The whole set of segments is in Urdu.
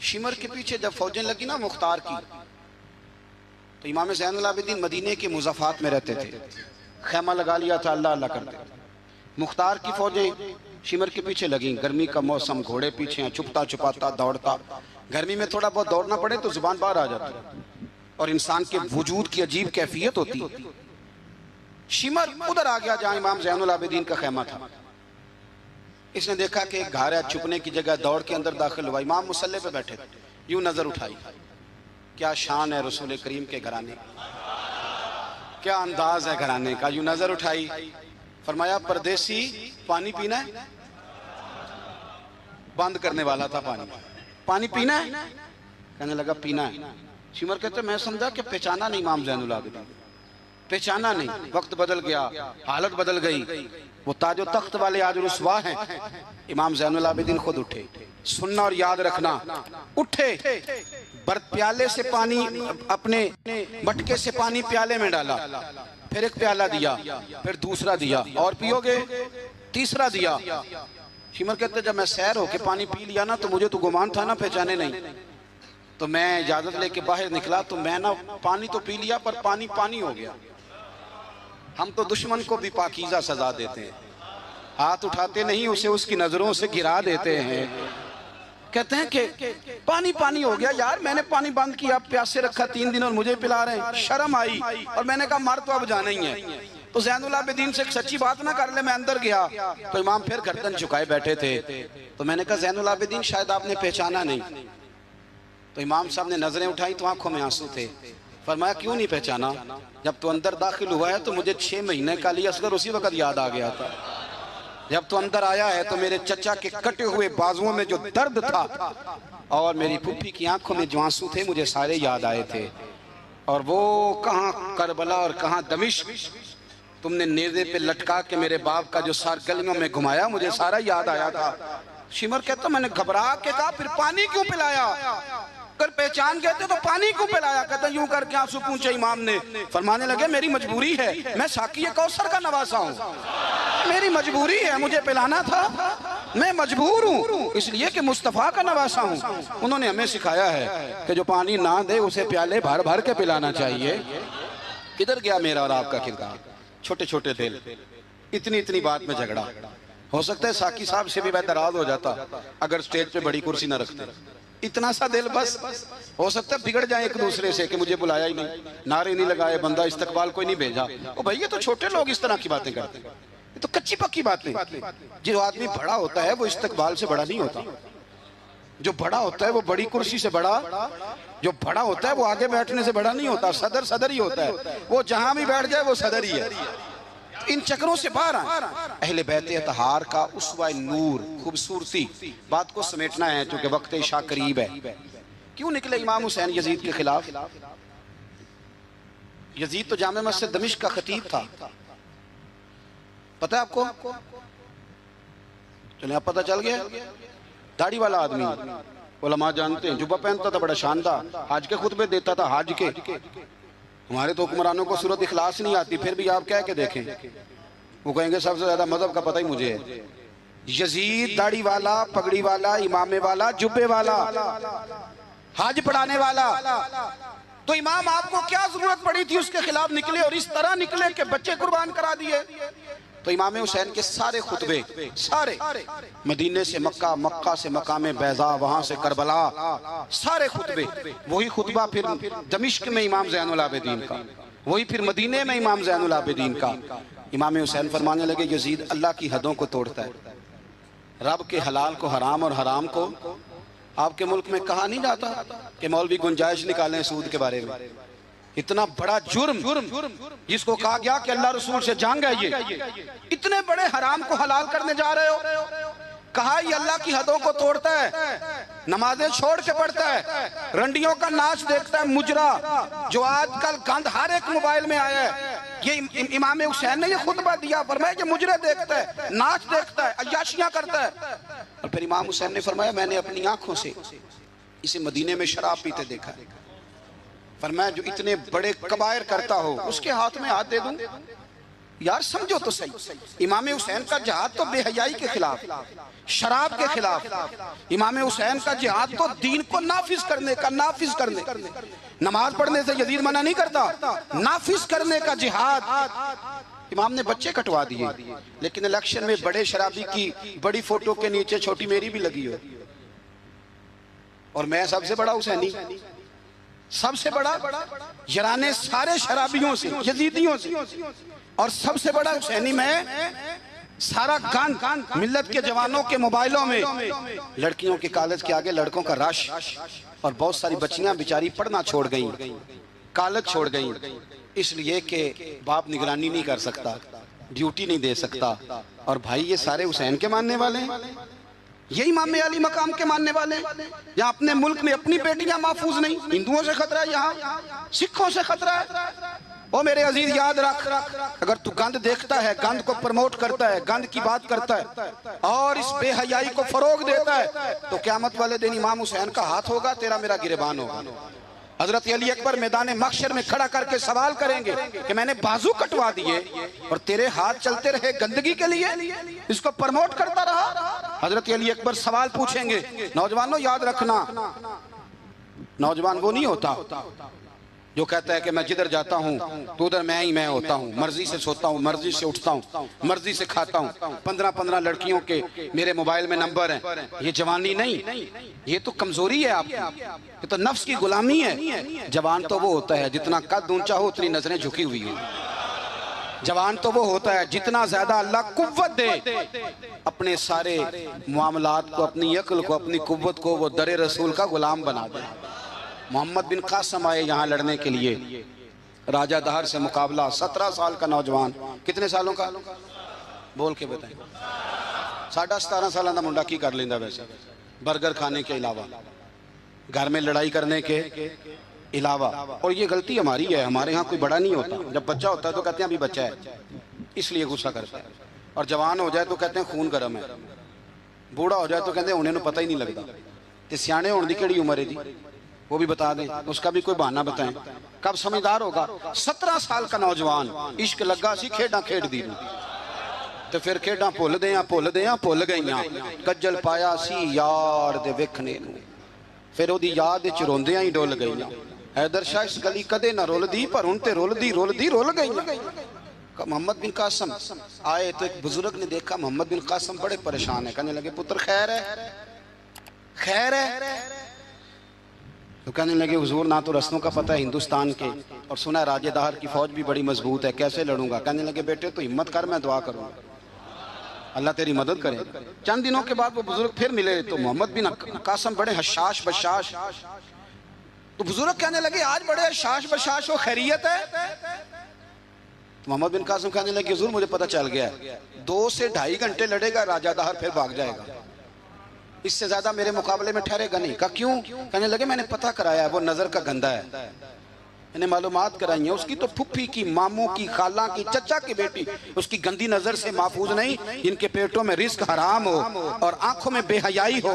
شمر کے پیچھے جب فوجیں لگی نا مختار کی، تو امام زین العابدین مدینے کے مضافات میں رہتے تھے، خیمہ لگا لیا تھا، اللہ اللہ کرتے۔ مختار کی فوجیں شمر کے پیچھے لگیں، گرمی کا موسم، گھوڑے پیچھے ہیں، چھپتا چھپاتا دوڑتا، گرمی میں تھوڑا بہت دوڑنا پڑے تو زبان باہر آ جاتی اور انسان کے وجود کی عجیب کیفیت ہوتی۔ شمر ادھر آ گیا جہاں امام زین العابدین کا خیمہ تھا، اس نے دیکھا کہ ایک گھر ہے، چھپنے کی جگہ، دوڑ کے اندر داخل ہوا، امام مصلی پہ بیٹھے تھے، یوں نظر اٹھائی، کیا شان ہے رسول کریم کے گھرانے، کیا انداز ہے گھرانے کا، یوں نظر اٹھائی، فرمایا پردیسی پانی پینا ہے؟ بند کرنے والا تھا پانی پینا ہے؟ کہنے لگا پینا ہے۔ شمر کہتے میں سمجھا کہ پہچانا نہیں امام زین العابدین، پہچانا نہیں، وقت بدل گیا، حالت بدل گئی، وہ تاج و تخت والے آج رسوا ہیں۔ امام زین العابدین خود اٹھے، سننا اور یاد رکھنا، اٹھے، برت پیالے سے پانی، اپنے مٹکے سے پانی پیالے میں ڈالا، پھر ایک پیالہ دیا، پھر دوسرا دیا، اور پیو گے؟ تیسرا دیا۔ شمر کہتے جب میں سیر ہو کے پانی پی لیا نا تو مجھے تو گمان تھا نا پہچانے نہیں، تو میں اجازت لے کے باہر نکلا تو میں نا پانی تو پی لیا پر پانی پانی ہو گیا۔ ہم تو دشمن کو بھی پاکیزہ سزا دیتے ہیں، ہاتھ اٹھاتے نہیں، اسے اس کی نظروں سے گرا دیتے ہیں۔ کہتے ہیں کہ پانی پانی ہو گیا، یار میں نے پانی بند کیا، پیاسے رکھا 3 دن اور مجھے پلا رہے ہیں، شرم آئی اور میں نے کہا مر تو اب جانا ہی ہے، تو زین العابدین سے ایک سچی بات نہ کر لے۔ میں اندر گیا تو امام پھر گردن جھکائے بیٹھے تھے، تو میں نے کہا زین العابدین شاید آپ نے پہچانا نہیں، تو امام صاحب نے نظریں اٹھائی تو آنکھوں میں آنسو تھے۔ فرمایا کیوں نہیں پہچانا؟ جب تو اندر داخل ہوا ہے تو مجھے 6 مہینے کا علی اصغر اسی وقت یاد آ گیا تھا، جب تو اندر آیا ہے تو میرے چچا کے کٹے ہوئے بازوؤں میں جو درد تھا اور میری پھپھی کی آنکھوں میں جو آنسو تھے مجھے سارے یاد آئے تھے، اور وہ کہاں کربلا اور کہاں دمشق تم نے نیزے پہ لٹکا کے میرے باپ کا جو سار گلیوں میں گھمایا مجھے سارا یاد آیا تھا۔ شمر کہتا میں نے گھبرا کے کہا پھر پانی کیوں پلایا؟ اگر پہچان گئے تھے تو پانی کیوں پلایا؟ کہتا یوں کر کے آنسو پونچھے امام نے، فرمانے لگے میری مجبوری ہے، میں ساقی کوثر کا نواسا ہوں، میری مجبوری ہے، مجھے پلانا تھا، میں مجبور ہوں اس لیے کہ مصطفیٰ کا نواسا ہوں۔ انہوں نے ہمیں سکھایا ہے کہ جو پانی نہ دے اسے پیالے بھر بھر کے پلانا چاہیے۔ کدھر گیا میرا اور آپ کا کردار؟ چھوٹے چھوٹے دل، اتنی اتنی بات میں جھگڑا۔ ہو سکتا ہے ساقی صاحب سے بھی میں ناراض ہو جاتا اگر سٹیج پہ بڑی کرسی نہ رکھتے، اتنا سا دل بس، ہو سکتا ہے بگڑ جائیں ایک دوسرے سے کہ مجھے بلایا ہی نہیں، نعرے نہیں لگائے، بندہ استقبال کوئی نہیں بھیجا۔ او بھائی یہ تو چھوٹے لوگ اس طرح کی باتیں کرتے ہیں، یہ تو کچی پکی باتیں۔ جو آدمی بڑا ہوتا ہے وہ استقبال سے بڑا نہیں ہوتا، جو بڑا ہوتا ہے وہ بڑی کرسی سے بڑا، جو بڑا ہوتا ہے وہ آگے بیٹھنے سے بڑا نہیں ہوتا، صدر صدر ہی ہوتا ہے، وہ جہاں بھی بیٹھ جائے وہ صدر ہی ہے۔ ان چکروں سے باہر آئیں، اہل بیت اطہار کا اسوہ نور، خوبصورتی، بات کو سمیٹنا ہے چونکہ وقت عشاء قریب ہے۔ کیوں نکلے امام حسین یزید کے خلاف؟ یزید تو جامع مسجد دمشق کا خطیب تھا، پتہ ہے آپ کو؟ چلیں اب پتہ چل گیا، داڑھی والا آدمی، علماء جانتے ہیں، جبہ پہنتا تھا بڑا شاندار، حج کے خطبے دیتا تھا، حج کے۔ ہمارے تو حکمرانوں کو سورت اخلاص نہیں آتی، پھر بھی آپ کہہ کے دیکھیں، وہ کہیں گے سب سے زیادہ مذہب کا پتہ ہی مجھے ہے۔ یزید داڑھی والا، پگڑی والا، امامے والا، جبے والا، حج پڑھانے والا، تو امام آپ کو کیا ضرورت پڑی تھی اس کے خلاف نکلے اور اس طرح نکلے کہ بچے قربان کرا دیے؟ تو امام حسین کے سارے خطبے، سارے مدینے سے مکہ، مکہ سے مقام بیضا، وہاں سے کربلا، سارے خطبے، وہی خطبہ پھر دمشق میں امام زین العابدین کا، وہی پھر مدینے میں امام زین العابدین کا۔ امام حسین فرمانے لگے یزید اللہ کی حدوں کو توڑتا ہے، رب کے حلال کو حرام اور حرام کو، آپ کے ملک میں کہا نہیں جاتا کہ مولوی گنجائش نکالیں سود کے بارے میں؟ اتنا بڑا جرم جس کو کہا گیا کہ اللہ رسول سے جنگ ہے، یہ اتنے بڑے حرام کو حلال کرنے جا رہے ہو، کہا یہ اللہ کی حدوں کو توڑتا ہے، نمازیں چھوڑ کے پڑھتا ہے، رنڈیوں کا ناچ دیکھتا ہے، مجرا جو آج کل گند ہر ایک موبائل میں آیا ہے، یہ امام حسین نے یہ خطبہ دیا، فرمایا کہ مجرے دیکھتا ہے، ناچ دیکھتا ہے، عیاشیاں کرتا ہے۔ اور پھر امام حسین نے فرمایا میں نے اپنی آنکھوں سے اسے مدینے میں شراب پیتے دیکھا ہے، فرمایا جو اتنے بڑے کبائر کرتا ہو اس کے ہاتھ میں ہاتھ دے دوں؟ یار سمجھو تو صحیح، امام حسین کا جہاد تو بے حیائی کے خلاف، شراب کے خلاف، امام حسین کا جہاد تو دین کو نافذ کرنے کا، نماز پڑھنے سے یزید منع نہیں کرتا، نافذ کرنے کا جہاد۔ امام نے بچے کٹوا دیے، لیکن الیکشن میں بڑے شرابی کی بڑی فوٹو کے نیچے چھوٹی میری بھی لگی ہو، اور میں سب سے بڑا حسینی، سب سے بڑا، یرانے سارے شرابیوں سے، یزیدیوں سے، اور سب سے بڑا حسینی میں، سارا گند ملت کے جوانوں کے موبائلوں میں، لڑکیوں کے کالج کے آگے لڑکوں کا رش، اور بہت ساری بچیاں بیچاری پڑھنا چھوڑ گئیں، کالج چھوڑ گئیں، اس لیے کہ باپ نگرانی نہیں کر سکتا، ڈیوٹی نہیں دے سکتا۔ اور بھائی یہ سارے حسین کے ماننے والے ہیں، یہ امام علی مقام کے ماننے والے ہیں۔ یہاں اپنے ملک میں اپنی بیٹیاں محفوظ نہیں، ہندوؤں سے خطرہ ہے، یہاں سکھوں سے خطرہ ہے۔ او میرے عزیز یاد رکھ، اگر تو گند دیکھتا ہے، گند کو پروموٹ کرتا ہے، گند کی بات کرتا ہے اور اس بے حیائی کو فروغ دیتا ہے، تو قیامت والے دن امام حسین کا ہاتھ ہوگا، تیرا میرا گریبان ہوگا۔ حضرت علی اکبر میدان محشر میں کھڑا کر کے سوال کریں گے کہ میں نے بازو کٹوا دیے اور تیرے ہاتھ چلتے رہے گندگی کے لیے، اس کو پروموٹ کرتا رہا۔ حضرت علی اکبر سوال پوچھیں گے، نوجوانوں یاد رکھنا، نوجوان وہ نہیں ہوتا جو کہتا ہے کہ میں جدھر جاتا ہوں تو ادھر میں ہی میں ہوتا ہوں، مرضی سے سوتا ہوں، مرضی سے اٹھتا ہوں، مرضی سے کھاتا ہوں، 15 لڑکیوں کے میرے موبائل میں نمبر ہیں۔ یہ جوانی نہیں، یہ تو کمزوری ہے آپ کی، یہ تو نفس کی غلامی ہے۔ جوان تو وہ ہوتا ہے جتنا قد اونچا ہو اتنی نظریں جھکی ہوئی ہیں، جوان تو وہ ہوتا ہے جتنا زیادہ اللہ قوت دے، اپنے سارے معاملات کو، اپنی عقل کو، اپنی قوت کو وہ در رسول کا غلام بنا دے۔ محمد بن قاسم آئے یہاں لڑنے کے لیے، راجہ دہر سے مقابلہ، 17 سال کا نوجوان، کتنے سالوں کا؟ بول کے بتائیں۔ 17.5 سالہ منڈا کی کر لیندہ ویسے، برگر کھانے کے علاوہ، گھر میں لڑائی کرنے کے علاوہ۔ اور یہ غلطی ہماری ہے، ہمارے ہاں کوئی بڑا نہیں ہوتا، جب بچہ ہوتا ہے تو کہتے ہیں ابھی بچہ ہے، اس لیے غصہ کرتا ہے، اور جوان ہو جائے تو کہتے ہیں خون گرم ہے، بوڑھا ہو جائے تو کہتے ہیں انہیں پتہ ہی نہیں لگتا۔ تے سیانے ہونے دی کیڑی عمر ہے جی، وہ بھی بتا دیں، اس کا بھی کوئی بہانہ بتائیں، کب سمجھدار ہوگا؟ 17 سال کا نوجوان، عشق لگا سی کھیڑاں کھیڑ دی، تو پھر کھیڑاں پھول گئیاں، کجل پایا سی یار دے ویکھنے نوں، پھر وہ دی یاد وچ روندیاں ہی ڈول گئیاں۔ حیدر شاہ اس گلی کدے نہ رول دی، پر ہن تے رول گئیاں۔ محمد بن قاسم آئے تو ایک بزرگ نے دیکھا محمد بن قاسم بڑے پریشان ہے، کہنے لگے پتر خیر ہے، تو کہنے لگے حضور نہ تو رستوں کا پتہ ہے ہندوستان کے، اور سنا ہے راجہ دہر کی فوج بھی بڑی مضبوط ہے، کیسے لڑوں گا؟ کہنے لگے بیٹے تو ہمت کر، میں دعا کروں، اللہ تیری مدد کرے۔ چند دنوں کے بعد وہ بزرگ پھر ملے تو محمد بن قاسم بڑے حشاش بشاش، تو بزرگ کہنے لگے آج بڑے حشاش بشاش ہو، خیریت ہے؟ تو محمد بن قاسم کہنے لگے حضور مجھے پتہ چل گیا ہے، 2 سے 2.5 گھنٹے لڑے گا راجہ دہر پھر بھاگ جائے گا، اس سے زیادہ میرے مقابلے میں ٹھہرے گا نہیں۔ کہا کیوں؟ کہنے لگے میں نے پتہ کرایا ہے وہ نظر کا گندہ ہے، میں نے معلومات کرائی ہیں، اس کی تو پھپھی کی، ماموں کی، خالہ کی، چچا کی بیٹی اس کی گندی نظر سے محفوظ نہیں، جن کے پیٹوں میں رزق حرام ہو اور آنکھوں میں بے حیائی ہو،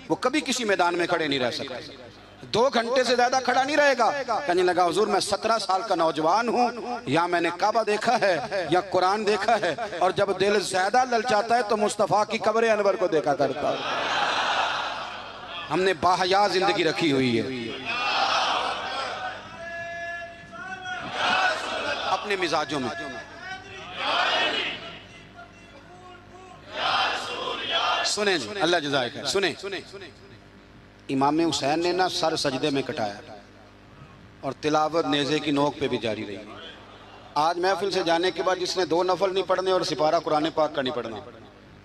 وہ کبھی کسی میدان میں کھڑے نہیں رہ سکتے، 2 گھنٹے سے زیادہ کھڑا نہیں رہے گا۔ کہنے لگا حضور میں 17 سال کا نوجوان ہوں، یا میں نے کعبہ دیکھا ہے یا قرآن دیکھا ہے، اور جب دل زیادہ للچاتا ہے تو مصطفیٰ کی قبر انور کو دیکھا کرتا ہے۔ ہم نے باحیا زندگی رکھی ہوئی ہے، اپنے مزاجوں میں۔ سنیں جی، اللہ جزائے خیر، سنیں، امام حسین نے نا سر سجدے میں کٹایا اور تلاوت نیزے کی نوک پہ بھی جاری رہی۔ آج محفل سے جانے کے بعد جس نے 2 نفل نہیں پڑھنے اور سپارہ قرآن پاک کا نہیں پڑھنا،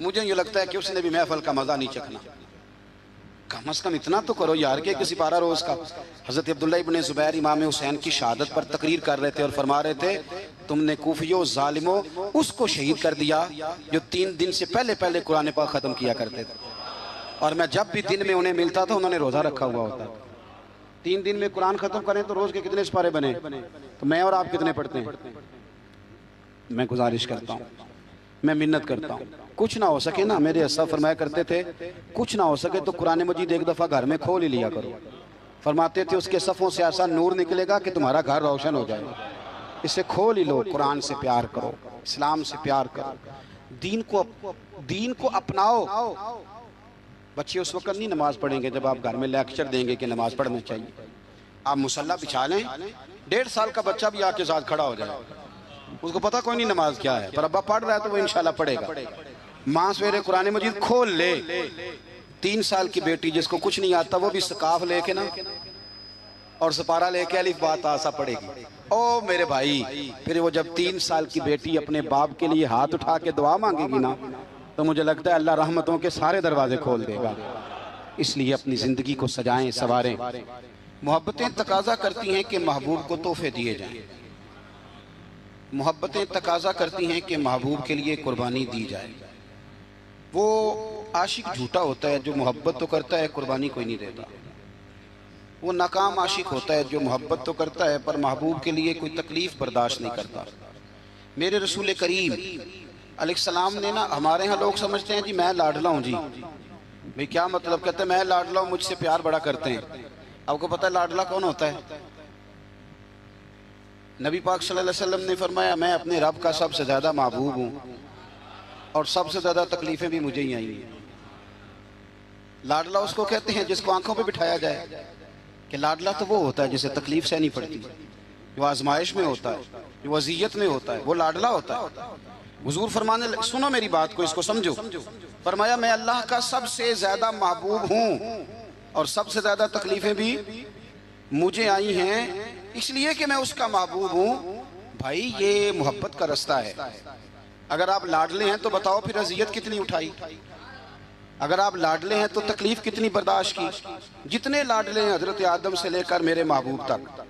مجھے یہ لگتا ہے کہ اس نے بھی محفل کا مزہ نہیں چکھنا۔ کم از کم اتنا تو کرو یار کہ سپارہ روز کا۔ حضرت عبداللہ ابن زبیر امام حسین کی شہادت پر تقریر کر رہے تھے اور فرما رہے تھے تم نے کوفیوں ظالموں اس کو شہید کر دیا جو 3 دن سے پہلے قرآن پاک ختم کیا کرتے تھے، اور میں جب بھی دن میں انہیں ملتا تھا انہوں نے روزہ رکھا ہوا ہوتا۔ 3 دن میں قرآن ختم کریں تو روز کے کتنے سپارے بنے؟ تو میں اور آپ کتنے پڑھتے ہیں؟ میں گزارش کرتا ہوں، میں منت کرتا ہوں، کچھ نہ ہو سکے نا، میرے اسا فرمایا کرتے تھے کچھ نہ ہو سکے تو قرآن مجید ایک دفعہ گھر میں کھول ہی لیا کرو۔ فرماتے تھے اس کے صفوں سے ایسا نور نکلے گا کہ تمہارا گھر روشن ہو جائے گا۔ اسے کھول ہی لو، قرآن سے پیار کرو، اسلام سے پیار کرو، دین کو اپناؤ۔ بچے اس وقت نہیں نماز پڑھیں گے جب آپ گھر میں لیکچر دیں گے کہ نماز پڑھنا چاہیے۔ آپ مصلی بچھا لیں، 1.5 سال کا بچہ بھی آ کے ساتھ کھڑا ہو جائے، اس کو پتہ کوئی نہیں نماز کیا ہے، پر ابا پڑھ رہا ہے تو وہ انشاءاللہ پڑھے گا۔ ماں سویرے قرآن مجید کھول لے، 3 سال کی بیٹی جس کو کچھ نہیں آتا وہ بھی سقاف لے کے نا اور سپارہ لے کے الف با تا سا پڑھے گی۔ او میرے بھائی، پھر وہ جب 3 سال کی بیٹی اپنے باپ کے لیے ہاتھ اٹھا کے دعا مانگے گی نا تو مجھے لگتا ہے اللہ رحمتوں کے سارے دروازے کھول دے گا۔ اس لیے اپنی زندگی کو سجائیں، سنواریں۔ محبتیں تقاضا کرتی ہیں کہ محبوب کو تحفے دیے جائیں، محبتیں تقاضا کرتی ہیں کہ محبوب کے لیے قربانی دی جائے۔ وہ عاشق جھوٹا ہوتا ہے جو محبت تو کرتا ہے قربانی کوئی نہیں دیتا، وہ ناکام عاشق ہوتا ہے جو محبت تو کرتا ہے پر محبوب کے لیے کوئی تکلیف برداشت نہیں کرتا۔ میرے رسول کریم علیہ السلام نے نا، ہمارے ہاں لوگ سمجھتے ہیں جی میں لاڈلا ہوں، جی بھئی کیا مطلب؟ کہتے ہیں میں لاڈلا ہوں، مجھ سے پیار بڑا کرتے ہیں۔ آپ کو پتہ ہے لاڈلا کون ہوتا ہے؟ نبی پاک صلی اللہ علیہ وسلم نے فرمایا میں اپنے رب کا سب سے زیادہ محبوب ہوں اور سب سے زیادہ تکلیفیں بھی مجھے ہی آئی ہیں۔ لاڈلا اس کو کہتے ہیں جس کو آنکھوں پہ بٹھایا جائے، کہ لاڈلا تو وہ ہوتا ہے جسے تکلیف سہنی پڑتی، جو آزمائش میں ہوتا ہے، جو اذیت میں ہوتا ہے، وہ لاڈلا ہوتا ہے۔ حضور فرمانے سنو میری بات کو، اس کو سمجھو، فرمایا میں اللہ کا سب سے زیادہ محبوب ہوں اور سب سے زیادہ تکلیفیں بھی مجھے آئی ہیں، اس لیے کہ میں اس کا محبوب ہوں۔ بھائی یہ محبت کا رستہ ہے۔ اگر آپ لاڈلے ہیں تو بتاؤ پھر اذیت کتنی اٹھائی، اگر آپ لاڈلے ہیں تو تکلیف کتنی برداشت کی۔ جتنے لاڈلے ہیں حضرت آدم سے لے کر میرے محبوب تک،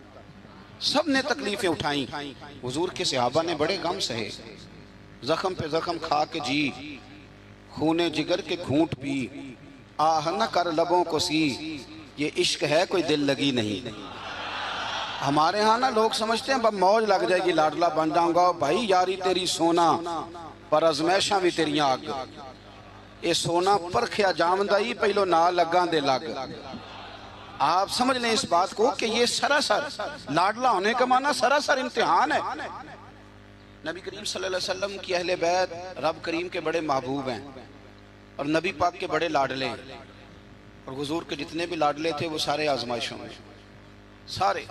سب نے تکلیفیں اٹھائیں۔ حضور کے صحابہ نے بڑے غم سہے، زخم پہ زخم کھا کے جی، خونے جگر کے گھونٹ پی، آہ نہ کر لبوں کو سی، یہ عشق ہے کوئی دل لگی نہیں۔ ہمارے ہاں نا لوگ سمجھتے ہیں بس موج لگ جائے گی لاڈلا بن جاؤں گا۔ بھائی یاری تیری سونا پر ازمیشاں بھی تیریاں آگ، اے سونا پرکھیا جامدائی پہلو نہ لگاں دے لگ۔ آپ سمجھ لیں اس بات کو کہ یہ سراسر لاڈلا ہونے کا معنی سراسر امتحان ہے۔ نبی کریم صلی اللہ علیہ وسلم کی اہل بیت رب کریم کے بڑے محبوب ہیں اور نبی پاک کے بڑے لاڈلے ہیں، اور حضور کے جتنے بھی لاڈلے تھے وہ سارے آزمائشوں میں، سارے۔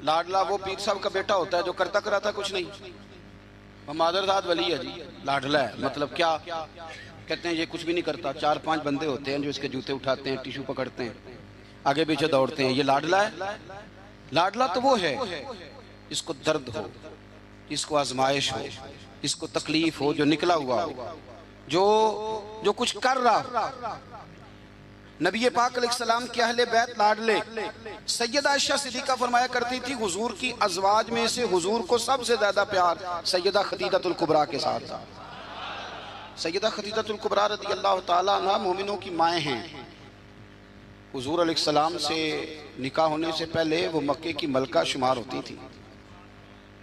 لاڈلا وہ پیر صاحب کا بیٹا ہوتا ہے جو کرتا کراتا کچھ نہیں، وہ مادرزاد ولی ہے جی، لاڈلا ہے۔ مطلب کیا کہتے ہیں؟ یہ کچھ بھی نہیں کرتا، 4-5 بندے ہوتے ہیں جو اس کے جوتے اٹھاتے ہیں، ٹیشو پکڑتے ہیں، آگے پیچھے دوڑتے ہیں، یہ لاڈلا ہے۔ لاڈلا تو وہ ہے جس کو درد ہو، جس کو آزمائش ہو، جس کو تکلیف ہو، جو نکلا ہوا ہو، جو کچھ کر رہا۔ نبی پاک علیہ السلام کے اہل بیت لاڈلے، سیدہ عائشہ صدیقہ فرمایا کرتی تھی حضور کی ازواج میں سے حضور کو سب سے زیادہ پیار سیدہ خدیجہ الکبریٰ کے ساتھ تھا۔ سیدہ خدیجہ الکبریٰ رضی اللہ تعالیٰ عنہ مومنوں کی مائیں ہیں۔ حضور علیہ السلام سے نکاح ہونے سے پہلے وہ مکے کی ملکہ شمار ہوتی تھی۔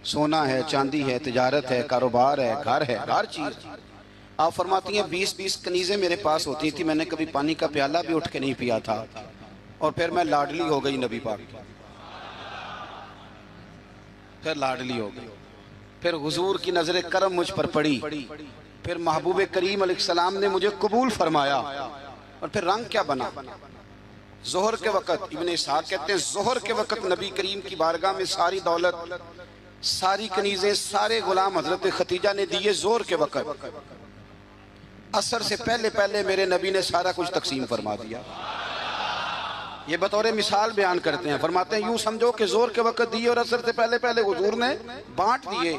سونا ہے، چاندی ہے، تجارت ہے، کاروبار ہے، گھر ہے، ہر چیز۔ آپ فرماتی ہیں 20 کنیزیں میرے پاس ہوتی تھی، میں نے کبھی پانی کا پیالہ بھی اٹھ کے نہیں پیا تھا، اور پھر میں لاڈلی ہو گئی نبی پاک، پھر لاڈلی ہو گئی، پھر حضور کی نظر کرم مجھ پر پڑی، پھر محبوب کریم علیہ السلام نے مجھے قبول فرمایا، اور پھر رنگ کیا بنا؟ ظہر کے وقت ابن اسحاق کہتے ہیں ظہر کے وقت نبی کریم کی بارگاہ میں ساری دولت، ساری کنیزیں، سارے غلام حضرت خدیجہ نے دیے ظہر کے وقت۔ عصر سے پہلے پہلے میرے نبی نے سارا کچھ تقسیم فرما دیا۔ یہ بطور مثال بیان کرتے ہیں، فرماتے ہیں یوں سمجھو کہ ظہر کے وقت دیے اور عصر سے پہلے پہلے حضور نے بانٹ دیے۔